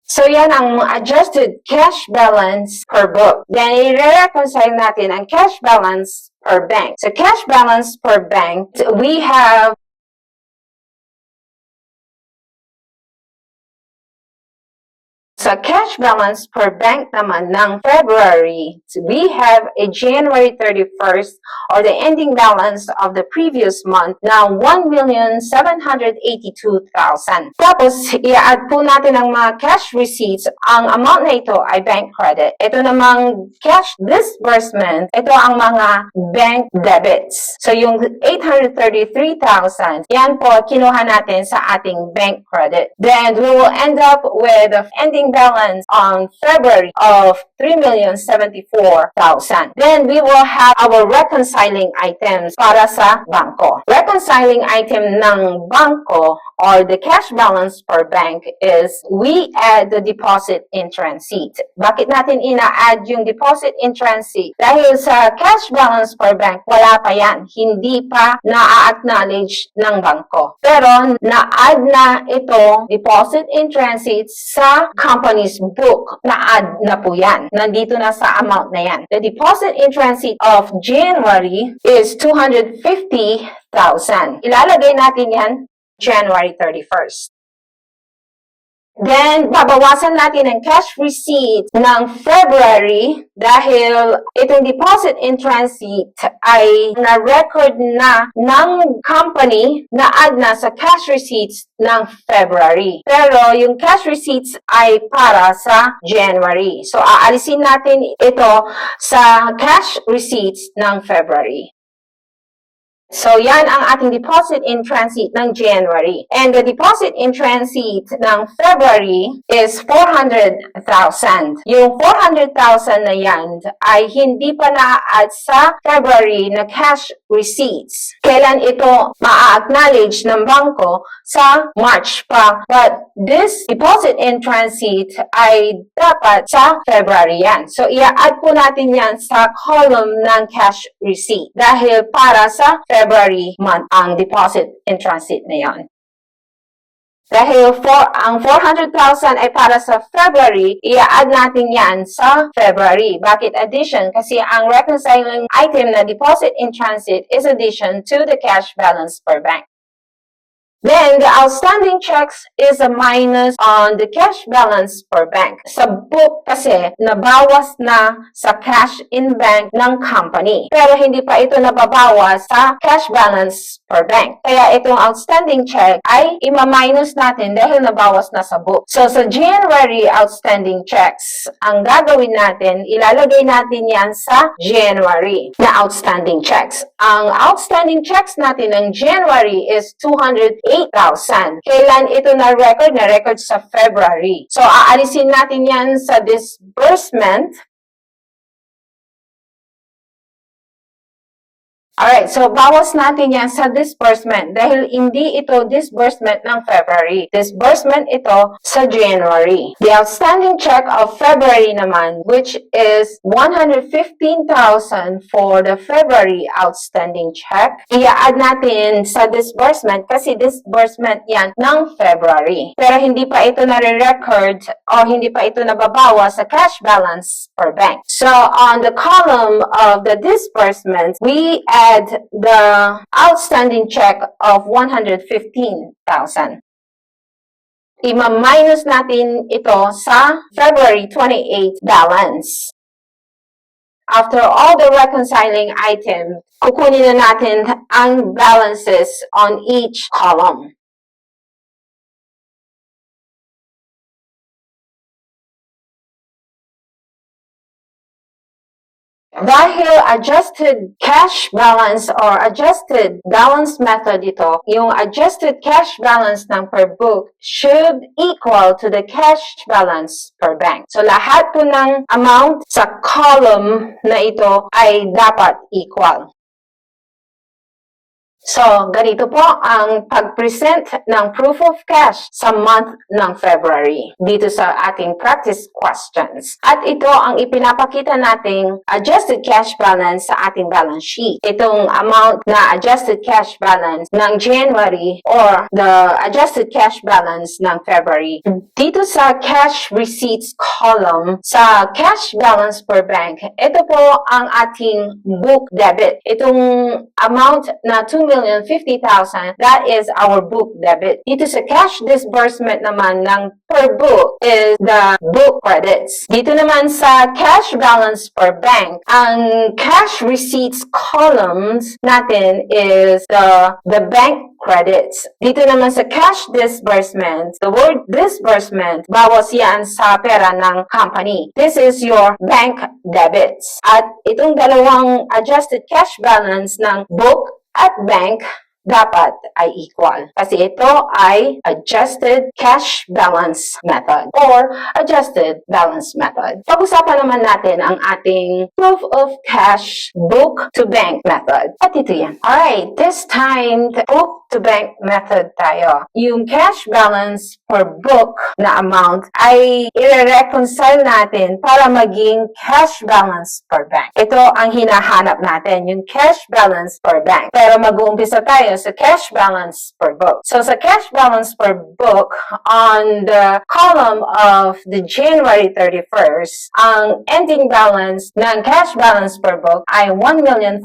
So, yan ang adjusted cash balance per book. Then, i-reconcile natin ang cash balance per bank. So, cash balance per bank, we have sa cash balance per bank naman ng February, we have a January 31st or the ending balance of the previous month na 1,782,000. Tapos, i-add po natin ang mga cash receipts. Ang amount na ito ay bank credit. Ito namang cash disbursement, ito ang mga bank debits. So, yung 833,000, yan po kinuha natin sa ating bank credit. Then, we will end up with the ending balance on February of 3,074,000. Then we will have our reconciling items para sa bangko. Reconciling item ng bangko or the cash balance per bank is we add the deposit in transit. Bakit natin ina-add yung deposit in transit? Dahil sa cash balance per bank, wala pa yan. Hindi pa na-acknowledge ng bangko. Pero na-add na ito, deposit in transit sa company's book. Na-add na po yan. Nandito na sa amount na yan. The deposit in transit of January is 250,000. Ilalagay natin yan January 31st. Then, babawasan natin ang cash receipt ng February dahil itong deposit in transit ay na-record na ng company na add na sa cash receipts ng February. Pero yung cash receipts ay para sa January. So, aalisin natin ito sa cash receipts ng February. So, yan ang ating deposit in transit ng January. And the deposit in transit ng February is 400,000. Yung 400,000 na yan ay hindi pa na-add sa February na cash receipts. Kailan ito ma-acknowledge ng bangko? Sa March pa. But this deposit in transit ay dapat sa February yan. So, i-add po natin yan sa column ng cash receipt. Dahil para sa February month ang deposit in transit na yon. Dahil ang 400,000 ay para sa February, i-add natin yan sa February. Bakit addition? Kasi ang reconciling item na deposit in transit is addition to the cash balance per bank. Then, the outstanding checks is a minus on the cash balance per bank. Sa book kasi, nabawas na sa cash in bank ng company. Pero hindi pa ito nababawas sa cash balance per bank. Kaya itong outstanding check ay ima-minus natin dahil nabawas na sa book. So, sa January outstanding checks, ang gagawin natin, ilalagay natin yan sa January na outstanding checks. Ang outstanding checks natin ng January is 208,000. Kailan ito na-record? Na-record sa February. So, aalisin natin yan sa disbursement. Alright, so bawas natin yan sa disbursement dahil hindi ito disbursement ng February. Disbursement ito sa January. The outstanding check of February naman, which is 115,000 for the February outstanding check, i-add natin sa disbursement kasi disbursement yan ng February. Pero hindi pa ito nare-record o hindi pa ito nababawa sa cash balance per bank. So, on the column of the disbursement, we add the outstanding check of 115,000. Ima-minus natin ito sa February 28 balance. After all the reconciling items, kukunin na natin ang balances on each column. Dahil adjusted cash balance or adjusted balance method ito, yung adjusted cash balance ng per book should equal to the cash balance per bank. So, lahat po ng amount sa column na ito ay dapat equal. So, ganito po ang pag-present ng proof of cash sa month ng February dito sa ating practice questions. At ito ang ipinapakita nating adjusted cash balance sa ating balance sheet. Itong amount na adjusted cash balance ng January or the adjusted cash balance ng February. Dito sa cash receipts column, sa cash balance per bank, ito po ang ating book debit. Itong amount na 2,050,000, that is our book debit. Dito sa cash disbursement naman ng per book is the book credits. Dito naman sa cash balance per bank, ang cash receipts columns natin is the bank credits. Dito naman sa cash disbursement, the word disbursement, bawas yan sa pera ng company. This is your bank debits. At itong dalawang adjusted cash balance ng book at bank dapat ay equal. Kasi ito ay adjusted cash balance method or adjusted balance method. Pag-usapan naman natin ang ating proof of cash book to bank method. At ito yan. Alright, this time, book to bank method tayo. Yung cash balance per book na amount ay i-reconcile natin para maging cash balance per bank. Ito ang hinahanap natin, yung cash balance per bank. Pero mag-uumpisa tayo sa cash balance per book. So, sa cash balance per book, on the column of the January 31st, ang ending balance ng cash balance per book ay 1,549,000.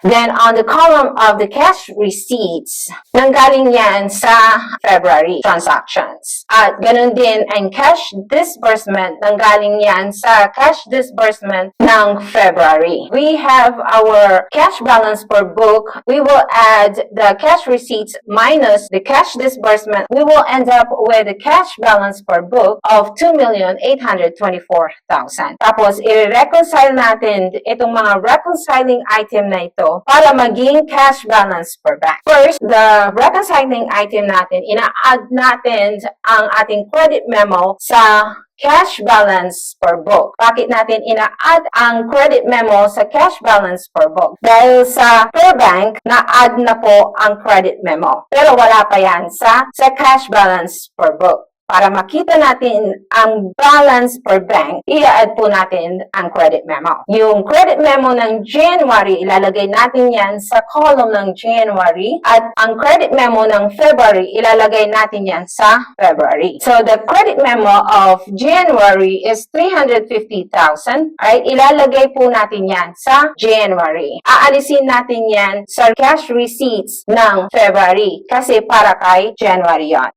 Then, on the column of the cash receipts, nanggaling yan sa February transactions. At ganun din ang cash disbursement, nanggaling yan sa cash disbursement ng February. We have our cash balance per book. We will add the cash receipts minus the cash disbursement. We will end up with the cash balance per book of 2,824,000. Tapos, i-reconcile natin itong mga reconciling item na ito para maging cash balance per bank. First, the reconciling item natin, ina-add natin ang ating credit memo sa cash balance per book. Bakit natin ina-add ang credit memo sa cash balance per book? Dahil sa per bank, na-add na po ang credit memo. Pero wala pa yan sa cash balance per book. para makita natin ang balance per bank, i-add po natin ang credit memo. Yung credit memo ng January, ilalagay natin yan sa column ng January, at ang credit memo ng February, ilalagay natin yan sa February. So the credit memo of January is 350,000. Alright, ilalagay po natin yan sa January. Aalisin natin yan sa cash receipts ng February kasi para kay January yon.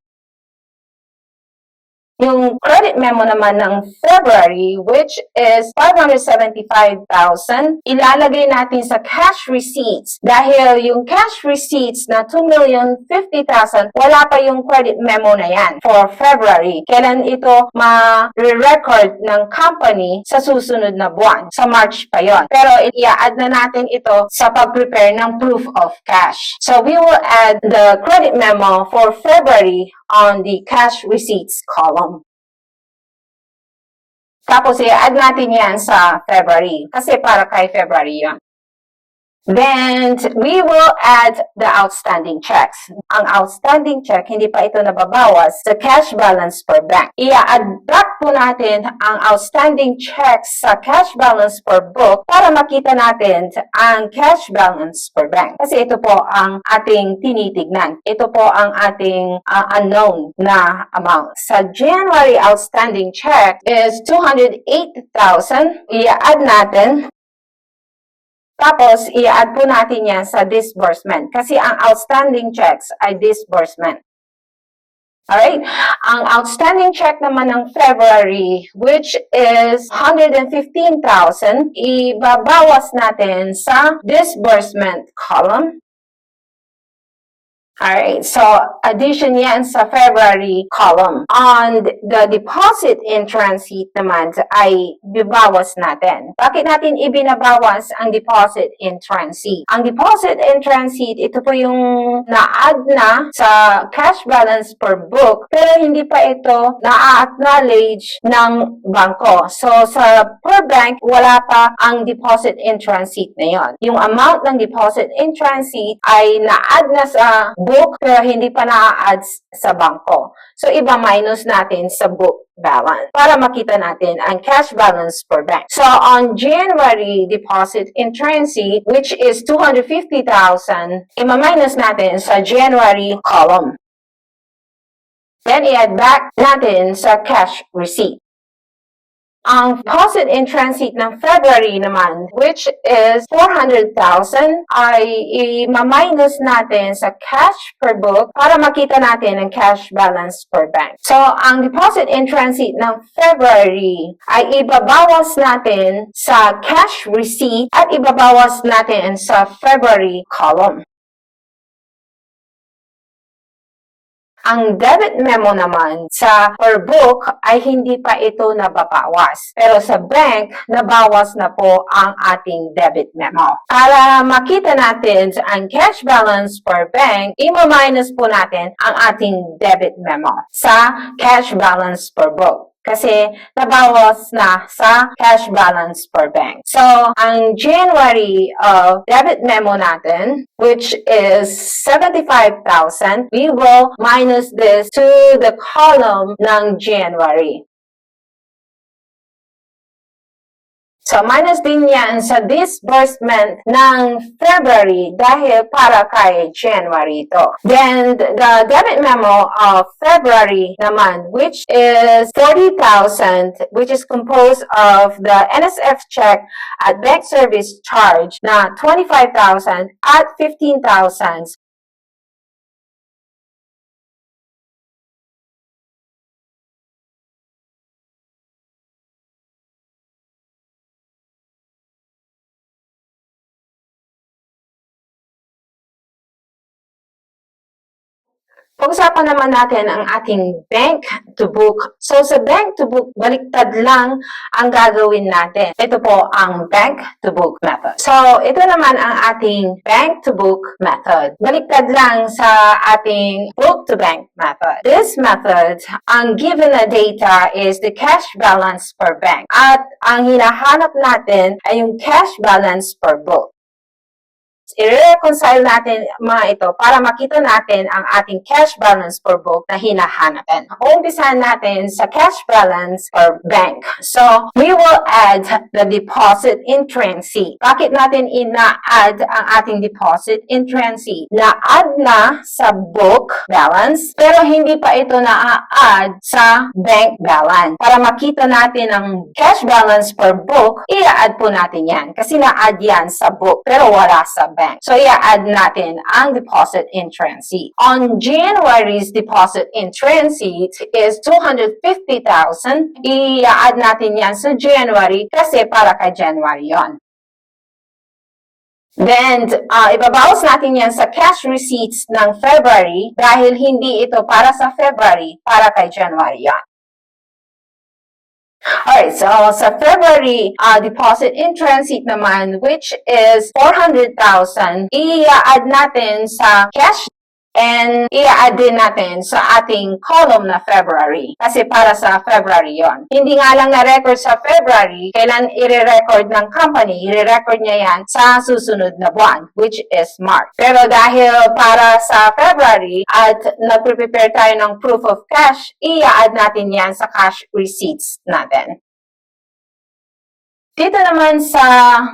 Yung credit memo naman ng February, which is 575,000, ilalagay natin sa cash receipts. Dahil yung cash receipts na 2,050,000, wala pa yung credit memo na yan for February. Kailan ito ma-record ng company sa susunod na buwan? Sa March pa yon. Pero i-add na natin ito sa pag-prepare ng proof of cash. So we will add the credit memo for February on the cash receipts column. Tapos, i-add natin yan sa February. Kasi para kay February yun. Then, we will add the outstanding checks. Ang outstanding check, hindi pa ito nababawas sa cash balance per bank. I-add back po natin ang outstanding checks sa cash balance per book para makita natin ang cash balance per bank. Kasi ito po ang ating tinitignan. Ito po ang ating unknown na amount. Sa January outstanding check is 208,000. I-add natin. Tapos, i-add po natin yan sa disbursement. Kasi ang outstanding checks ay disbursement. Alright? Ang outstanding check naman ng February, which is 115,000, ibabawas natin sa disbursement column. Alright, so addition yan sa February column. On the deposit in transit naman ay bibawas natin. Bakit natin ibinabawas ang deposit in transit? Ang deposit in transit, ito po yung na-add na sa cash balance per book, pero hindi pa ito na-acknowledge ng bangko. So sa per bank, wala pa ang deposit in transit na yon. Yung amount ng deposit in transit ay na-add na sa book pero hindi pa na-add sa bangko. So, iba-minus natin sa book balance para makita natin ang cash balance per bank. So, on January deposit in transit, which is 250,000, ima-minus natin sa January column. Then, i-add back natin sa cash receipt. Ang deposit in transit ng February naman, which is 400,000, ay i-minus natin sa cash per book para makita natin ang cash balance per bank. So, ang deposit in transit ng February ay ibabawas natin sa cash receipt at ibabawas natin sa February column. Ang debit memo naman sa per book ay hindi pa ito nababawas. Pero sa bank, nabawas na po ang ating debit memo. Para makita natin ang cash balance per bank, i-minus po natin ang ating debit memo sa cash balance per book. Kasi nabawas na sa cash balance per bank. So, ang January debit memo natin, which is 75,000, we will minus this to the column ng January. So, minus din yan sa disbursement ng February dahil para kay January ito. Then, the debit memo of February naman, which is 40,000, which is composed of the NSF check at bank service charge na 25,000 at 15,000. Pag-usapan naman natin ang ating bank to book. So, sa bank to book, baliktad lang ang gagawin natin. Ito po ang bank to book method. So, ito naman ang ating bank to book method. Baliktad lang sa ating book to bank method. This method, ang given na data is the cash balance per bank. At ang hinahanap natin ay yung cash balance per book. I-reconcile natin mga ito para makita natin ang ating cash balance per book na hinahanap natin. Umpisahan natin sa cash balance per bank. So, we will add the deposit in transit. Bakit natin ina-add ang ating deposit in transit? Na-add na sa book balance, pero hindi pa ito na-add sa bank balance. Para makita natin ang cash balance per book, i-add po natin yan. Kasi na-add yan sa book, pero wala sa bank. So, i-add natin ang deposit in transit. On January's deposit in transit is 250,000. I-add natin yan sa January kasi para kay January yon. Then, ibabawas natin yan sa cash receipts ng February dahil hindi ito para sa February, para kay January yan. Alright, so sa February deposit in transit naman, which is 400,000, i-add natin sa cash and i-add din natin sa ating column na February. Kasi para sa February yon. Hindi nga lang na-record sa February, kailan i-record ng company, i-record niya yan sa susunod na buwan, which is March. Pero dahil para sa February at nag-prepare tayo ng proof of cash, i-add natin yan sa cash receipts natin. Dito naman sa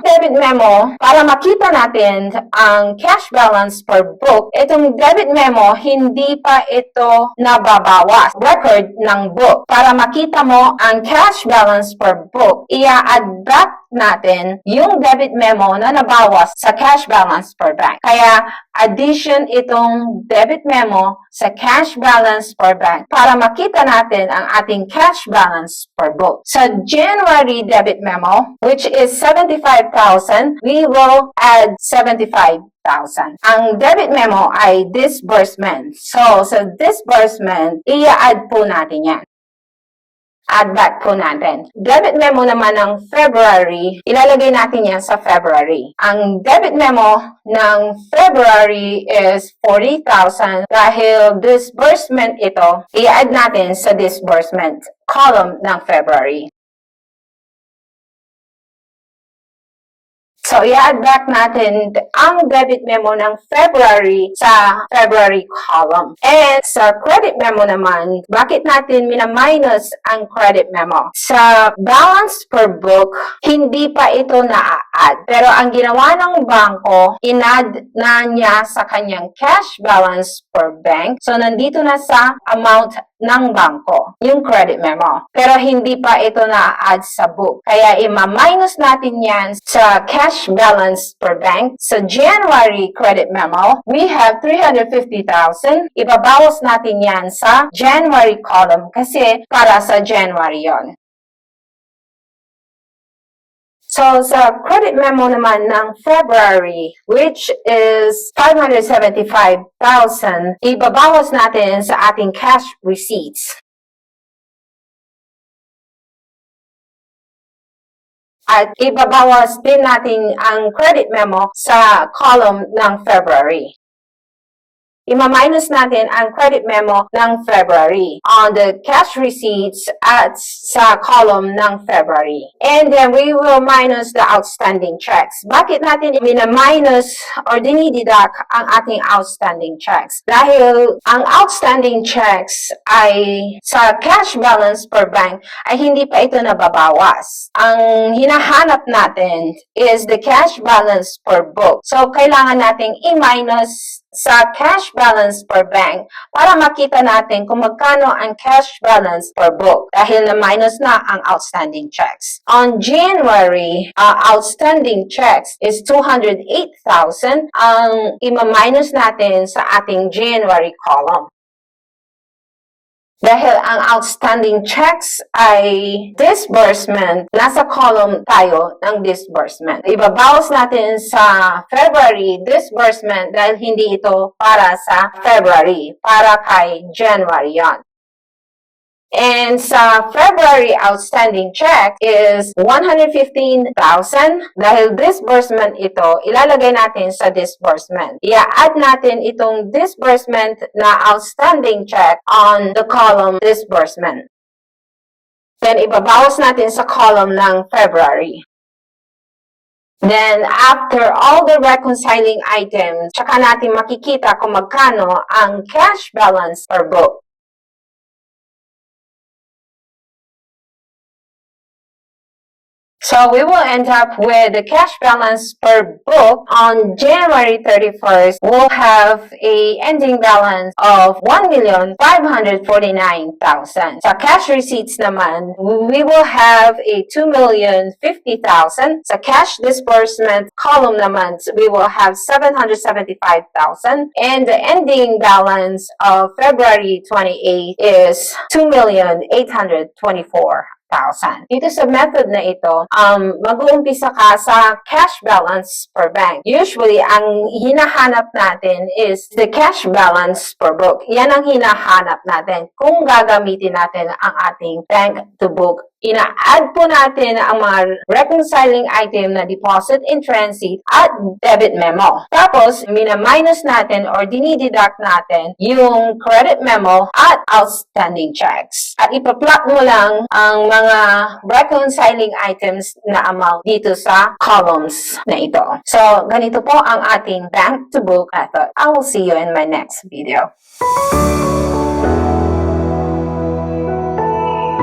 debit memo, para makita natin ang cash balance per book, itong debit memo, hindi pa ito nababawas. Record ng book. Para makita mo ang cash balance per book, i-add back natin yung debit memo na nabawas sa cash balance per bank. Kaya, addition itong debit memo sa cash balance per bank para makita natin ang ating cash balance per book. Sa January debit memo, which is 75,000, we will add 75,000. Ang debit memo ay disbursement. So, sa disbursement, i-add po natin yan. Add back po natin. Debit memo naman ng February, ilalagay natin yan sa February. Ang debit memo ng February is 40,000 dahil disbursement ito, i-add natin sa disbursement column ng February. So, i-add back natin ang debit memo ng February sa February column. And sa credit memo naman, bakit natin mina-minus ang credit memo? Sa balance per book, hindi pa ito na-add. Pero ang ginawa ng bangko, in-add na niya sa kanyang cash balance per bank. So, nandito na sa amount ng bangko, yung credit memo. Pero hindi pa ito na-add sa book. Kaya ima-minus natin yan sa cash balance per bank. Sa January credit memo, we have 350,000. Ibabawas natin yan sa January column kasi para sa January yon. So, sa credit memo naman ng February, which is 575,000, ibabawas natin sa ating cash receipts. At ibabawas din natin ang credit memo sa column ng February. Ima-minus natin ang credit memo ng February on the cash receipts at sa column ng February. And then we will minus the outstanding checks. Bakit natin mina-minus or dinideduct ang ating outstanding checks? Dahil ang outstanding checks ay sa cash balance per bank ay hindi pa ito nababawas. Ang hinahanap natin is the cash balance per book. So, kailangan nating i-minus sa cash balance per bank para makita natin kung magkano ang cash balance per book dahil na-minus na ang outstanding checks. On January, outstanding checks is 208,000 ang ima-minus natin sa ating January column. Dahil ang outstanding checks ay disbursement, nasa column tayo ng disbursement. Ibabawas natin sa February disbursement dahil hindi ito para sa February, para kay January yon. And sa February outstanding check is 115,000. Dahil disbursement ito, ilalagay natin sa disbursement. I-add natin itong disbursement na outstanding check on the column disbursement. Then, ibabawas natin sa column ng February. Then, after all the reconciling items, tsaka natin makikita kung magkano ang cash balance per book. So we will end up with the cash balance per book on January 31st. We'll have a ending balance of 1,549,000. Sa cash receipts naman, we will have a 2,050,000. Sa cash disbursement column naman, we will have 775,000. And the ending balance of February 28 is 2,824,000. Dito sa method na ito, mag-uumpisa ka sa cash balance per bank. Usually, ang hinahanap natin is the cash balance per book. Yan ang hinahanap natin kung gagamitin natin ang ating bank to book. Ina-add po natin ang mga reconciling item na deposit in transit at debit memo. Tapos, mina-minus natin or dinideduct natin yung credit memo at outstanding checks. At ipa-plot mo lang ang mga reconciling items na amount dito sa columns na ito. So, ganito po ang ating bank to book method. I will see you in my next video.